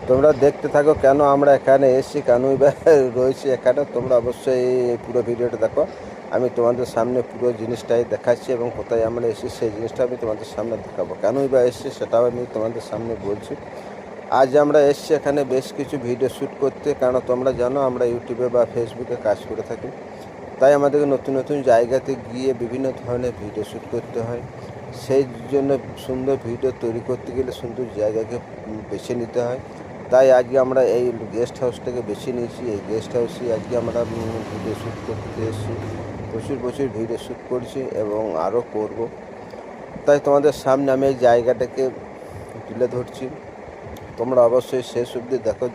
তোমরা দেখতে থাকো কেন আমরা এখানে এসেছি, কেনই বা রয়েছি এখানে। তোমরা অবশ্যই এই পুরো ভিডিওটা দেখো। আমি তোমাদের সামনে পুরো জিনিসটাই দেখাচ্ছি এবং কোথায় আমরা এসেছি সেই জিনিসটা আমি তোমাদের সামনে দেখাবো। কেনই বা এসেছি সেটাও আমি তোমাদের সামনে বলছি। আজ আমরা এসেছি এখানে বেশ কিছু ভিডিও শ্যুট করতে, কারণ তোমরা জানো আমরা ইউটিউবে বা ফেসবুকে কাজ করে থাকি। তাই আমাদেরকে নতুন নতুন জায়গাতে গিয়ে বিভিন্ন ধরনের ভিডিও শ্যুট করতে হয়। সেই জন্য সুন্দর ভিডিও তৈরি করতে গেলে সুন্দর জায়গাকে বেছে নিতে হয়। তাই আজকে আমরা এই গেস্ট হাউসটাকে বেছে নিয়েছি। এই গেস্ট হাউসে আজকে আমরা ভিডিও শ্যুট করতে এসেছি। প্রচুর ভিডিও শ্যুট করছি এবং আরও করব। তাই তোমাদের সামনে আমি এই জায়গাটাকে তুলে ধরছি। তোমরা অবশ্যই শেষ অবধি দেখো।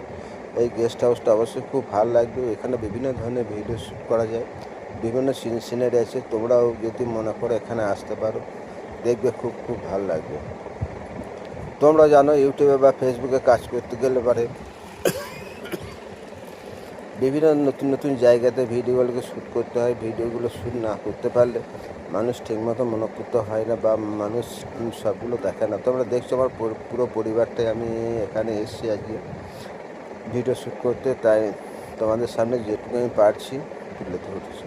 এই গেস্ট হাউসটা অবশ্যই খুব ভালো লাগবে। এখানে বিভিন্ন ধরনের ভিডিও শ্যুট করা যায়, বিভিন্ন সিনারি আছে। তোমরাও যদি মনে করো এখানে আসতে পারো, দেখবে খুব ভালো লাগবে। তোমরা জানো ইউটিউবে বা ফেসবুকে কাজ করতে গেলে পারে বিভিন্ন নতুন জায়গাতে ভিডিওগুলোকে শ্যুট করতে হয়। ভিডিওগুলো শ্যুট না করতে পারলে মানুষ ঠিকমতো মনোপুত হয় না বা মানুষ সবগুলো দেখে না। তোমরা দেখছো আমার পুরো পরিবারটাই আমি এখানে এসেছি আজকে ভিডিও শ্যুট করতে। তাই তোমাদের সামনে যেটুকু আমি পারছি তুলে ধরছি।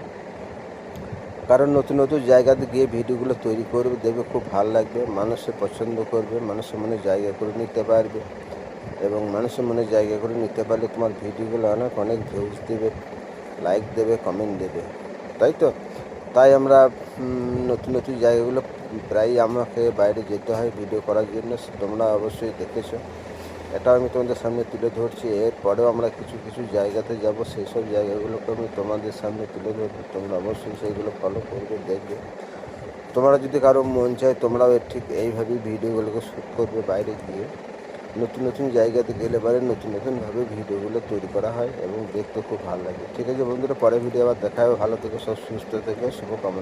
কারণ নতুন জায়গাতে গিয়ে ভিডিওগুলো তৈরি করবে, দেখবে খুব ভালো লাগবে, মানুষে পছন্দ করবে, মানুষের মনে জায়গা করে নিতে পারবে এবং মানুষের মনে জায়গা করে নিতে পারলে তোমার ভিডিওগুলো অনেক ভিউজ দেবে, লাইক দেবে, কমেন্ট দেবে, তাই তো। তাই আমরা নতুন জায়গাগুলো প্রায়ই আমাকে বাইরে যেতে হয় ভিডিও করার জন্য। তোমরা অবশ্যই দেখেছো, এটা আমি তোমাদের সামনে তুলে ধরছি। এরপরেও আমরা কিছু জায়গাতে যাব, সেই সব জায়গাগুলোকে আমি তোমাদের সামনে তুলে ধরবো। তোমরা অবশ্যই সেইগুলো ফলো করবে, দেখবে। তোমরা যদি কারো মন চায় তোমরাও ঠিক এইভাবেই ভিডিওগুলোকে শ্যুট করবে বাইরে গিয়ে। নতুন জায়গাতে গেলে পরে নতুনভাবে ভিডিওগুলো তৈরি করা হয় এবং দেখতে খুব ভালো লাগে। ঠিক আছে বন্ধুরা, পরে ভিডিও আবার দেখা হবে। ভালো থেকো, সব সুস্থ থেকো, শুভকামনা।